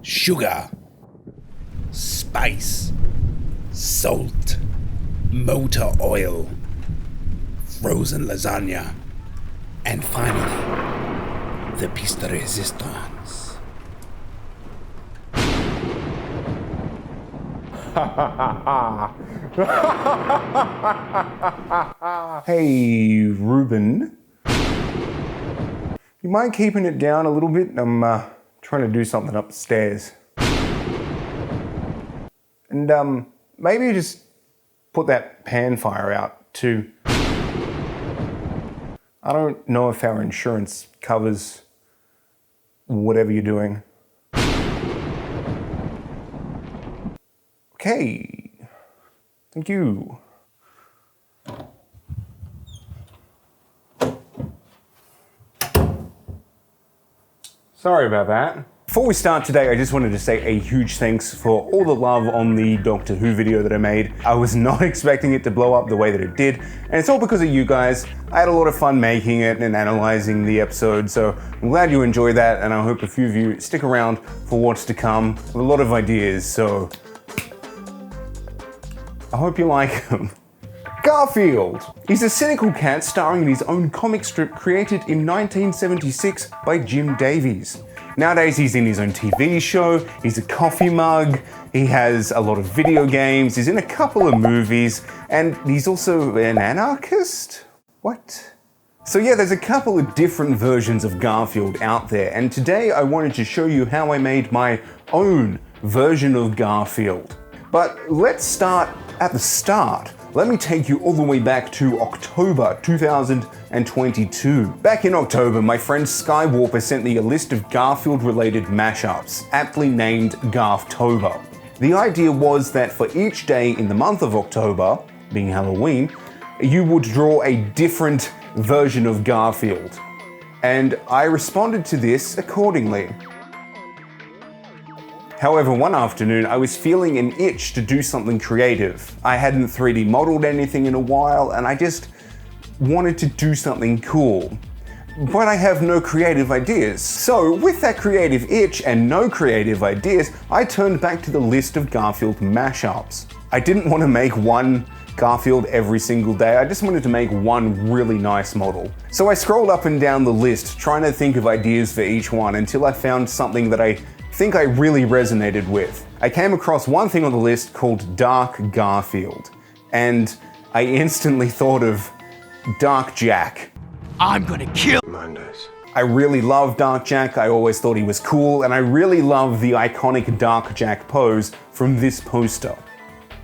sugar, spice, salt, motor oil, frozen lasagna, and finally, the piece de resistance. Hey, Ruben. You mind keeping it down a little bit? I'm trying to do something upstairs. And maybe just put that pan fire out too. I don't know if our insurance covers whatever you're doing. Okay. Thank you. Sorry about that. Before we start today, I just wanted to say a huge thanks for all the love on the Doctor Who video that I made. I was not expecting it to blow up the way that it did, and it's all because of you guys. I had a lot of fun making it and analyzing the episode, so I'm glad you enjoyed that, and I hope a few of you stick around for what's to come. I have a lot of ideas, so I hope you like them. Garfield! He's a cynical cat starring in his own comic strip created in 1976 by Jim Davies. Nowadays he's in his own TV show, he's a coffee mug, he has a lot of video games, he's in a couple of movies, and he's also an anarchist? What? So yeah, there's a couple of different versions of Garfield out there, and today I wanted to show you how I made my own version of Garfield. But let's start at the start. Let me take you all the way back to October 2022. Back in October, my friend Skywarper sent me a list of Garfield-related mashups, aptly named Garftober. The idea was that for each day in the month of October, being Halloween, you would draw a different version of Garfield. And I responded to this accordingly. However, one afternoon I was feeling an itch to do something creative. I hadn't 3D modeled anything in a while and I just wanted to do something cool. But I have no creative ideas. So with that creative itch and no creative ideas, I turned back to the list of Garfield mashups. I didn't want to make one Garfield every single day, I just wanted to make one really nice model. So I scrolled up and down the list trying to think of ideas for each one until I found something that I think I really resonated with. I came across one thing on the list called Dark Garfield, and I instantly thought of Dark Jack. I'm gonna kill Mondays. I really love Dark Jack, I always thought he was cool, and I really love the iconic Dark Jack pose from this poster.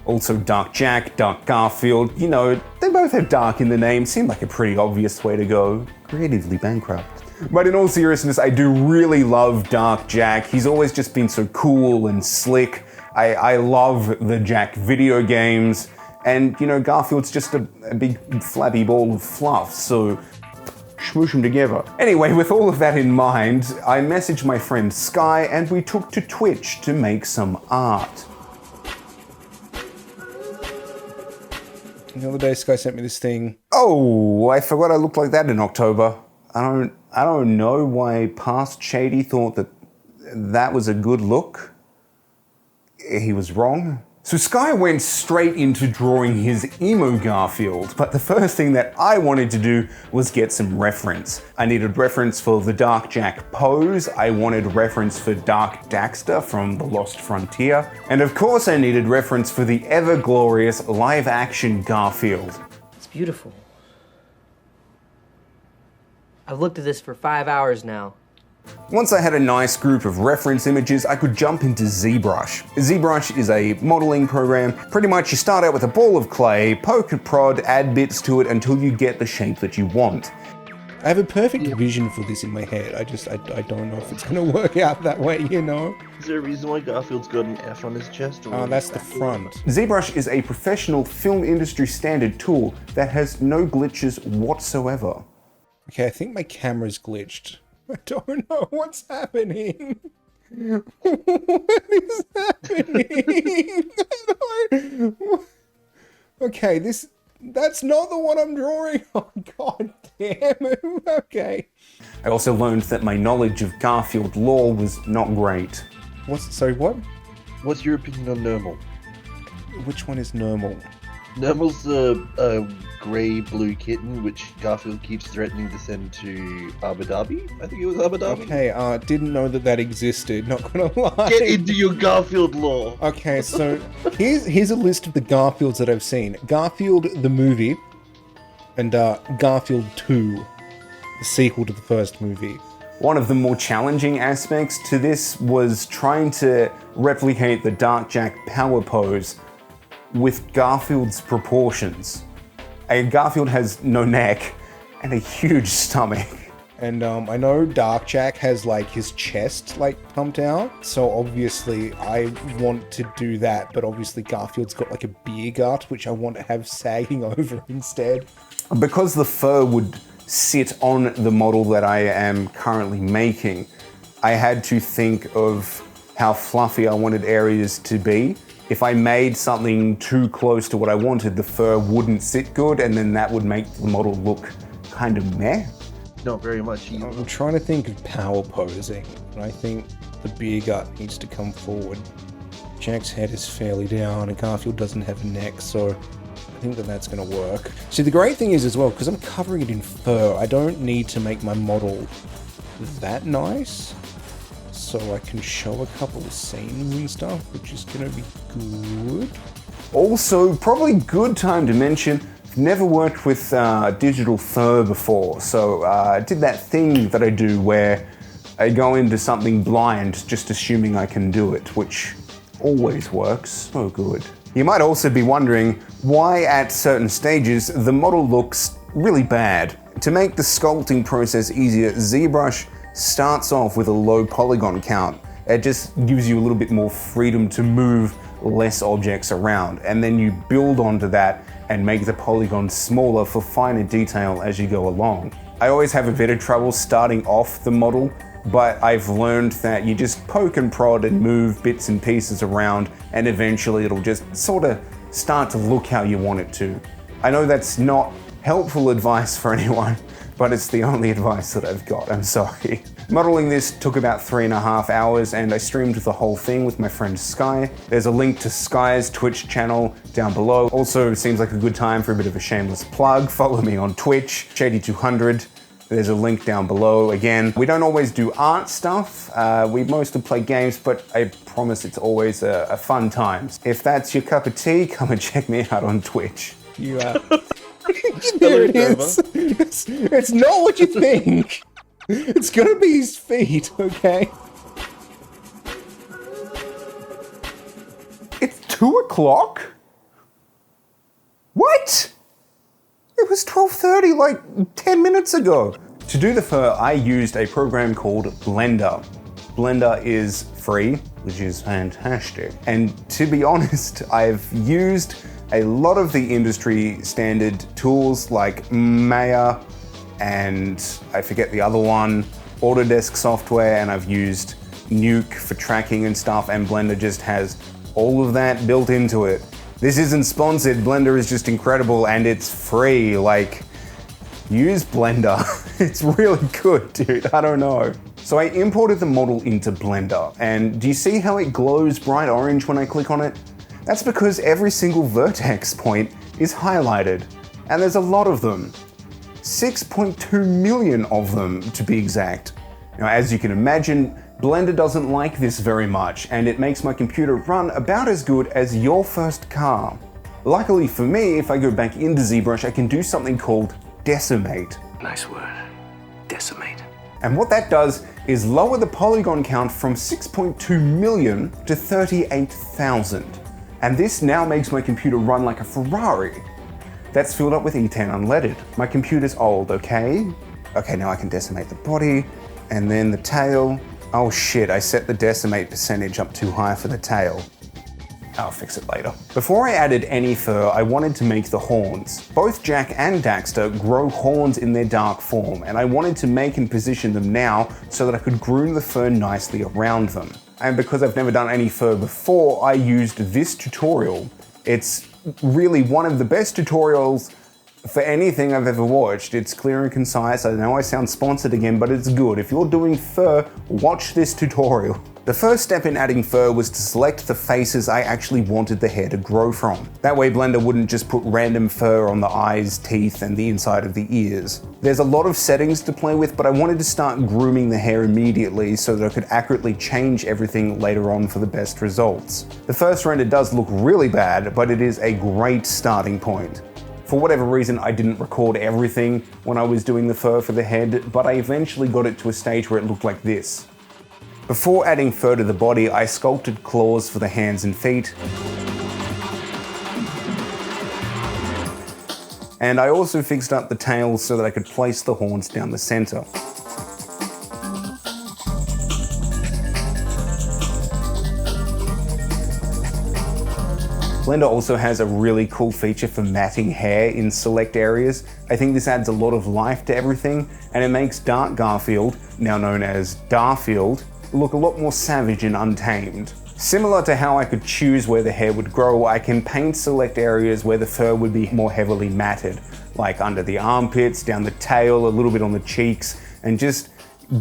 Also Dark Jack, Dark Garfield, you know, they both have dark in the name, seemed like a pretty obvious way to go. Creatively bankrupt. But in all seriousness, I do really love Dark Jack. He's always just been so cool and slick. I love the Jack video games. And, you know, Garfield's just a big flabby ball of fluff, so smoosh them together. Anyway, with all of that in mind, I messaged my friend Sky and we took to Twitch to make some art. The other day, Sky sent me this thing. Oh, I forgot I looked like that in October. I don't know why past Shady thought that that was a good look. He was wrong. So Sky went straight into drawing his emo Garfield, but the first thing that I wanted to do was get some reference. I needed reference for the Dark Jack pose, I wanted reference for Dark Daxter from The Lost Frontier, and of course I needed reference for the ever-glorious live-action Garfield. It's beautiful. I've looked at this for 5 hours now. Once I had a nice group of reference images, I could jump into ZBrush. ZBrush is a modeling program. Pretty much you start out with a ball of clay, poke and prod, add bits to it until you get the shape that you want. I have a perfect vision for this in my head. I don't know if it's gonna work out that way, you know? Is there a reason why Garfield's got an F on his chest? Oh, that's the front. ZBrush is a professional film industry standard tool that has no glitches whatsoever. Okay, I think my camera's glitched. I don't know what's happening. What is happening? Okay, that's not the one I'm drawing. Oh, god damn it. Okay. I also learned that my knowledge of Garfield lore was not great. Sorry, what? What's your opinion on Normal? Which one is normal? Normal's a grey-blue kitten which Garfield keeps threatening to send to Abu Dhabi. I think it was Abu Dhabi. Okay, didn't know that existed, not gonna lie. Get into your Garfield lore. Okay, so here's a list of the Garfields that I've seen. Garfield the movie, and Garfield 2, the sequel to the first movie. One of the more challenging aspects to this was trying to replicate the Dark Jack power pose with Garfield's proportions. Garfield has no neck and a huge stomach. And I know Dark Jack has like his chest like pumped out, so obviously I want to do that, but obviously Garfield's got like a beer gut, which I want to have sagging over instead. Because the fur would sit on the model that I am currently making, I had to think of how fluffy I wanted areas to be. If I made something too close to what I wanted, the fur wouldn't sit good, and then that would make the model look kind of meh. Not very much either. I'm trying to think of power posing, and I think the beer gut needs to come forward. Jack's head is fairly down, and Garfield doesn't have a neck, so I think that's going to work. See, the great thing is as well, because I'm covering it in fur, I don't need to make my model that nice. So I can show a couple of scenes and stuff, which is going to be good. Also, probably good time to mention, I've never worked with digital fur before, so I did that thing that I do where I go into something blind, just assuming I can do it, which always works. So good. You might also be wondering why at certain stages the model looks really bad. To make the sculpting process easier, ZBrush starts off with a low polygon count. It just gives you a little bit more freedom to move less objects around, and then you build onto that and make the polygon smaller for finer detail as you go along. I always have a bit of trouble starting off the model, but I've learned that you just poke and prod and move bits and pieces around, and eventually it'll just sort of start to look how you want it to. I know that's not helpful advice for anyone, but it's the only advice that I've got, I'm sorry. Modeling this took about 3.5 hours, and I streamed the whole thing with my friend Sky. There's a link to Sky's Twitch channel down below. Also, seems like a good time for a bit of a shameless plug. Follow me on Twitch, Shady200. There's a link down below. Again, we don't always do art stuff. We mostly play games, but I promise it's always a fun time. If that's your cup of tea, come and check me out on Twitch. You there it is. It's not what you think. It's gonna be his feet, okay? It's 2 o'clock? What? It was 12:30 like 10 minutes ago. To do the fur, I used a program called Blender. Blender is free, which is fantastic. And to be honest, I've used a lot of the industry standard tools like Maya and I forget the other one, Autodesk software, and I've used Nuke for tracking and stuff, and Blender just has all of that built into it. This isn't sponsored, Blender is just incredible and it's free, like, use Blender. It's really good, dude, I don't know. So I imported the model into Blender, and do you see how it glows bright orange when I click on it? That's because every single vertex point is highlighted, and there's a lot of them. 6.2 million of them, to be exact. Now, as you can imagine, Blender doesn't like this very much, and it makes my computer run about as good as your first car. Luckily for me, if I go back into ZBrush, I can do something called decimate. Nice word. Decimate. And what that does is lower the polygon count from 6.2 million to 38,000. And this now makes my computer run like a Ferrari. That's filled up with E10 unleaded. My computer's old, okay? Okay, now I can decimate the body, and then the tail. Oh shit, I set the decimate percentage up too high for the tail. I'll fix it later. Before I added any fur, I wanted to make the horns. Both Jack and Daxter grow horns in their dark form, and I wanted to make and position them now so that I could groom the fur nicely around them. And because I've never done any fur before, I used this tutorial. It's really one of the best tutorials For anything I've ever watched, it's clear and concise. I know I sound sponsored again, but it's good. If you're doing fur, watch this tutorial. The first step in adding fur was to select the faces I actually wanted the hair to grow from. That way Blender wouldn't just put random fur on the eyes, teeth, and the inside of the ears. There's a lot of settings to play with, but I wanted to start grooming the hair immediately so that I could accurately change everything later on for the best results. The first render does look really bad, but it is a great starting point. For whatever reason, I didn't record everything when I was doing the fur for the head, but I eventually got it to a stage where it looked like this. Before adding fur to the body, I sculpted claws for the hands and feet. And I also fixed up the tail so that I could place the horns down the center. Blender also has a really cool feature for matting hair in select areas. I think this adds a lot of life to everything, and it makes Dark Garfield, now known as Garfield, look a lot more savage and untamed. Similar to how I could choose where the hair would grow, I can paint select areas where the fur would be more heavily matted, like under the armpits, down the tail, a little bit on the cheeks, and just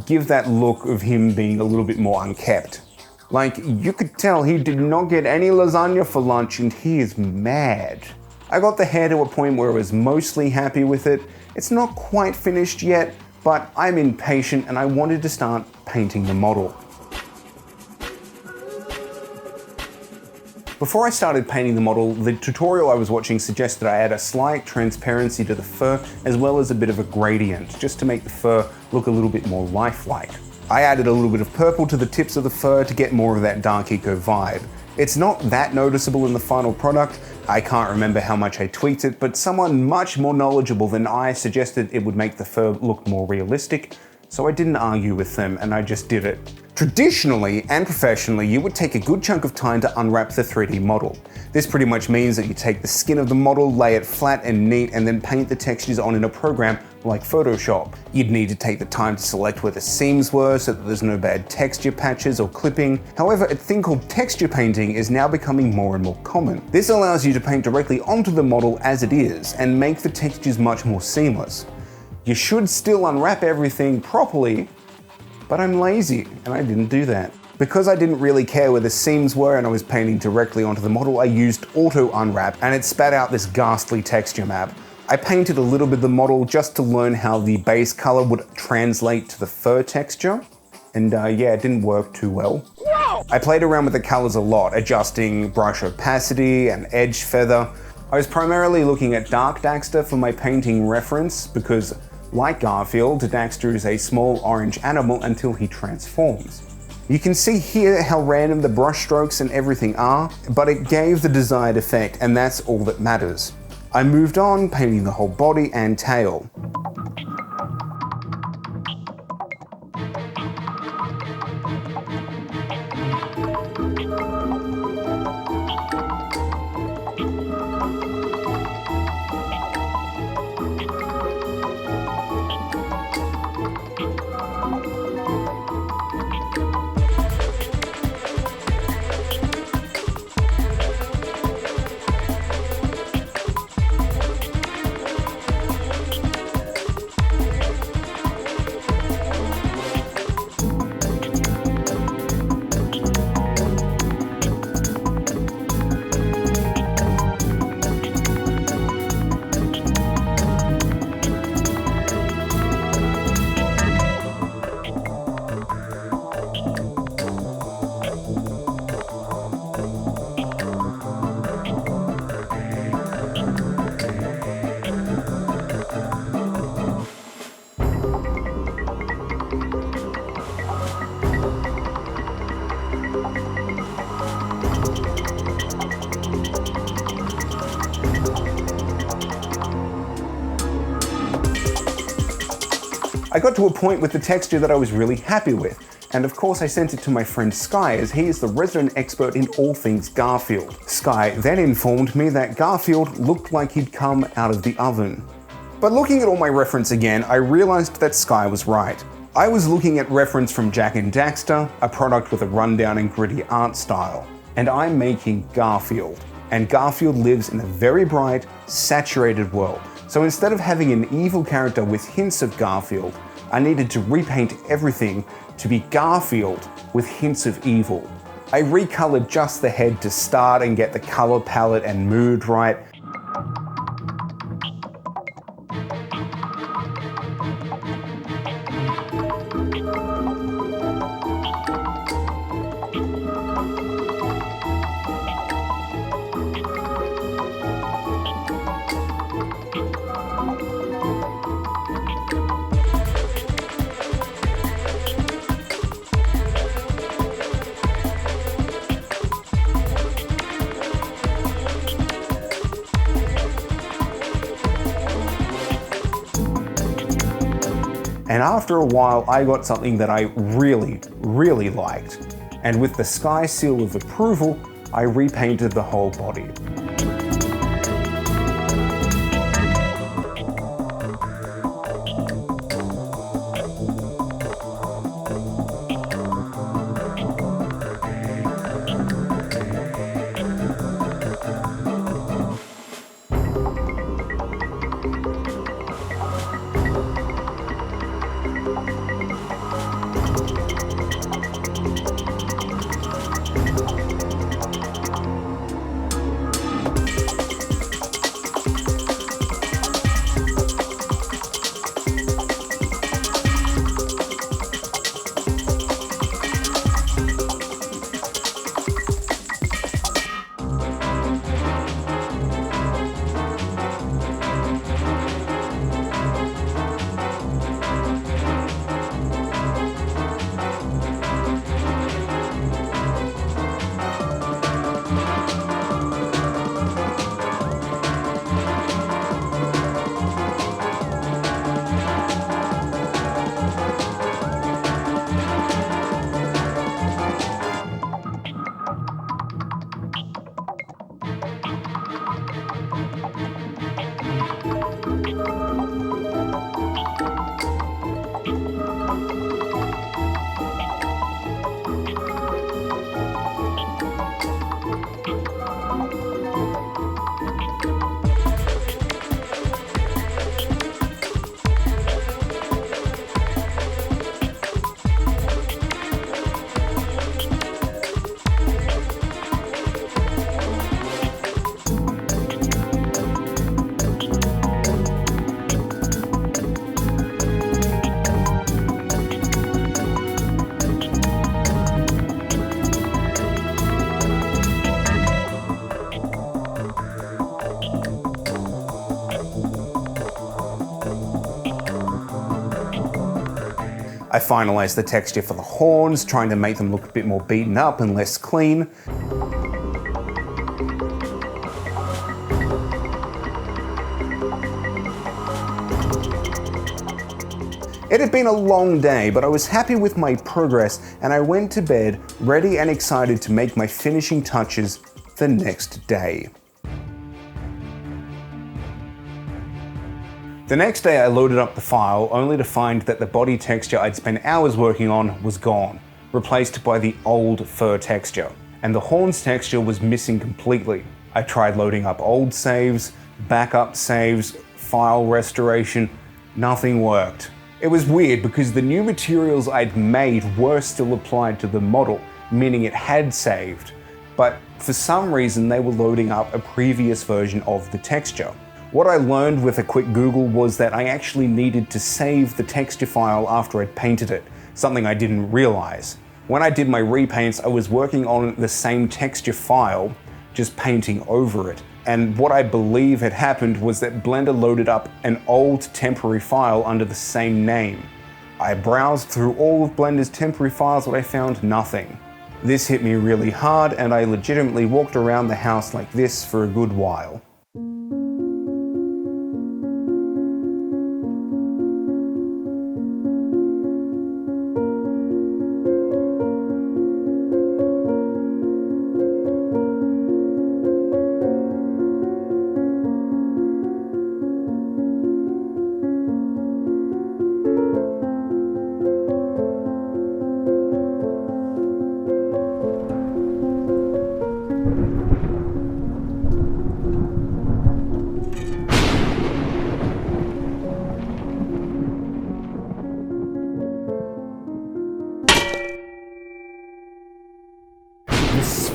give that look of him being a little bit more unkempt. Like, you could tell he did not get any lasagna for lunch and he is mad. I got the hair to a point where I was mostly happy with it. It's not quite finished yet, but I'm impatient and I wanted to start painting the model. Before I started painting the model, the tutorial I was watching suggested I add a slight transparency to the fur as well as a bit of a gradient, just to make the fur look a little bit more lifelike. I added a little bit of purple to the tips of the fur to get more of that dark eco vibe. It's not that noticeable in the final product. I can't remember how much I tweaked it, but someone much more knowledgeable than I suggested it would make the fur look more realistic, so I didn't argue with them and I just did it. Traditionally and professionally, you would take a good chunk of time to unwrap the 3D model. This pretty much means that you take the skin of the model, lay it flat and neat, and then paint the textures on in a program like Photoshop. You'd need to take the time to select where the seams were so that there's no bad texture patches or clipping. However, a thing called texture painting is now becoming more and more common. This allows you to paint directly onto the model as it is and make the textures much more seamless. You should still unwrap everything properly, but I'm lazy and I didn't do that. Because I didn't really care where the seams were and I was painting directly onto the model, I used auto unwrap and it spat out this ghastly texture map. I painted a little bit of the model just to learn how the base color would translate to the fur texture. And yeah, it didn't work too well. Whoa! I played around with the colors a lot, adjusting brush opacity and edge feather. I was primarily looking at Dark Daxter for my painting reference because, like Garfield, Daxter is a small orange animal until he transforms. You can see here how random the brush strokes and everything are, but it gave the desired effect and that's all that matters. I moved on, painting the whole body and tail. I got to a point with the texture that I was really happy with, and of course I sent it to my friend Sky as he is the resident expert in all things Garfield. Sky then informed me that Garfield looked like he'd come out of the oven. But looking at all my reference again, I realized that Sky was right. I was looking at reference from Jack and Daxter, a product with a rundown and gritty art style, and I'm making Garfield. And Garfield lives in a very bright, saturated world. So instead of having an evil character with hints of Garfield, I needed to repaint everything to be Garfield with hints of evil. I recolored just the head to start and get the color palette and mood right. And after a while, I got something that I really liked. And with the Sky seal of approval, I repainted the whole body. I finalised the texture for the horns, trying to make them look a bit more beaten up and less clean. It had been a long day, but I was happy with my progress and I went to bed ready and excited to make my finishing touches the next day. The next day I loaded up the file only to find that the body texture I'd spent hours working on was gone, replaced by the old fur texture, and the horns texture was missing completely. I tried loading up old saves, backup saves, file restoration, nothing worked. It was weird because the new materials I'd made were still applied to the model, meaning it had saved, but for some reason they were loading up a previous version of the texture. What I learned with a quick Google was that I actually needed to save the texture file after I'd painted it, something I didn't realize. When I did my repaints, I was working on the same texture file, just painting over it. And what I believe had happened was that Blender loaded up an old temporary file under the same name. I browsed through all of Blender's temporary files, but I found nothing. This hit me really hard, and I legitimately walked around the house like this for a good while.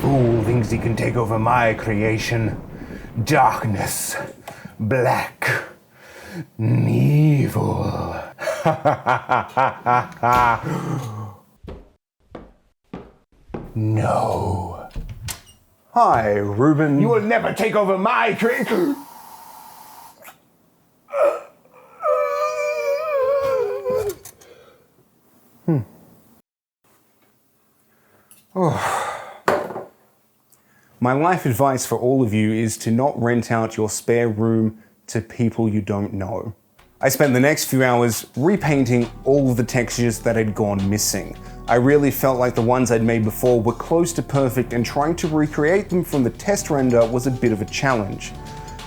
fool thinks he can take over my creation. Darkness, black, evil. No. Hi, Ruben. You will never take over my creation. My life advice for all of you is to not rent out your spare room to people you don't know. I spent the next few hours repainting all of the textures that had gone missing. I really felt like the ones I'd made before were close to perfect, and trying to recreate them from the test render was a bit of a challenge.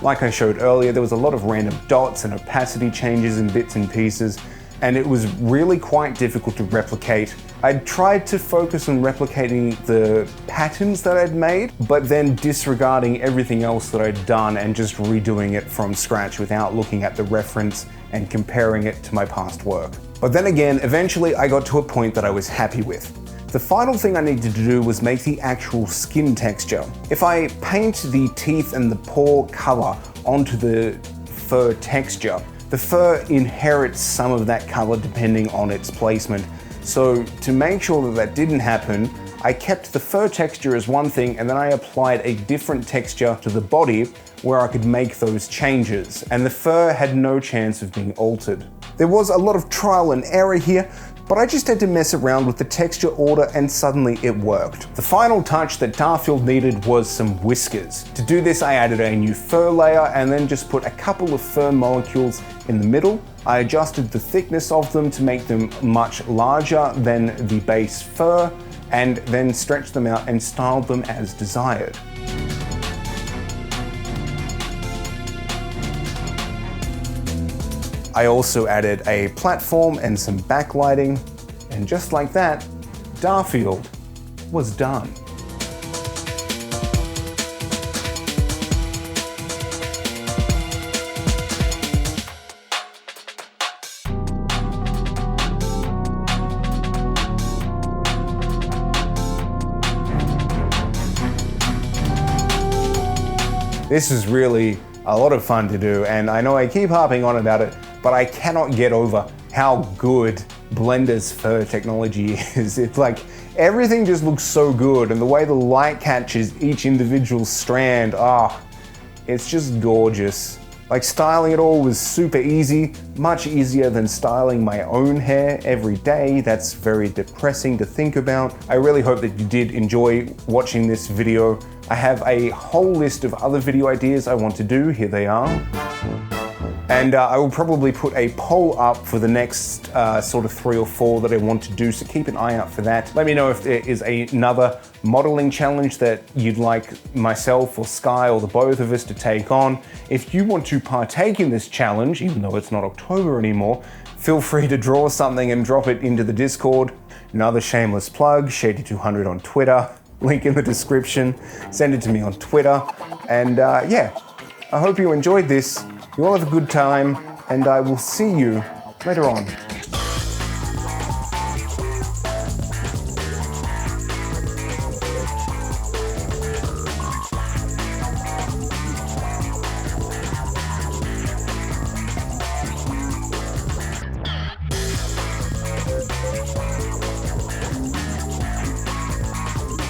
Like I showed earlier, there was a lot of random dots and opacity changes in bits and pieces, and it was really quite difficult to replicate. I'd tried to focus on replicating the patterns that I'd made, but then disregarding everything else that I'd done and just redoing it from scratch without looking at the reference and comparing it to my past work. But then again, eventually I got to a point that I was happy with. The final thing I needed to do was make the actual skin texture. If I paint the teeth and the paw color onto the fur texture, the fur inherits some of that color depending on its placement. So to make sure that that didn't happen, I kept the fur texture as one thing, and then I applied a different texture to the body where I could make those changes, and the fur had no chance of being altered. There was a lot of trial and error here, but I just had to mess around with the texture order and suddenly it worked. The final touch that Garfield needed was some whiskers. To do this, I added a new fur layer and then just put a couple of fur molecules in the middle. I adjusted the thickness of them to make them much larger than the base fur, and then stretched them out and styled them as desired. I also added a platform and some backlighting, and just like that, Garfield was done. This is really a lot of fun to do, and I know I keep harping on about it, but I cannot get over how good Blender's fur technology is. It's like everything just looks so good, and the way the light catches each individual strand, it's just gorgeous. Like, styling it all was super easy, much easier than styling my own hair every day. That's very depressing to think about. I really hope that you did enjoy watching this video. I have a whole list of other video ideas I want to do. Here they are. And I will probably put a poll up for the next sort of 3 or 4 that I want to do, so keep an eye out for that. Let me know if there is another modeling challenge that you'd like myself or Sky or the both of us to take on. If you want to partake in this challenge, even though it's not October anymore, feel free to draw something and drop it into the Discord. Another shameless plug, Shady200 on Twitter, link in the description. Send it to me on Twitter. And yeah, I hope you enjoyed this. You all have a good time, and I will see you later on.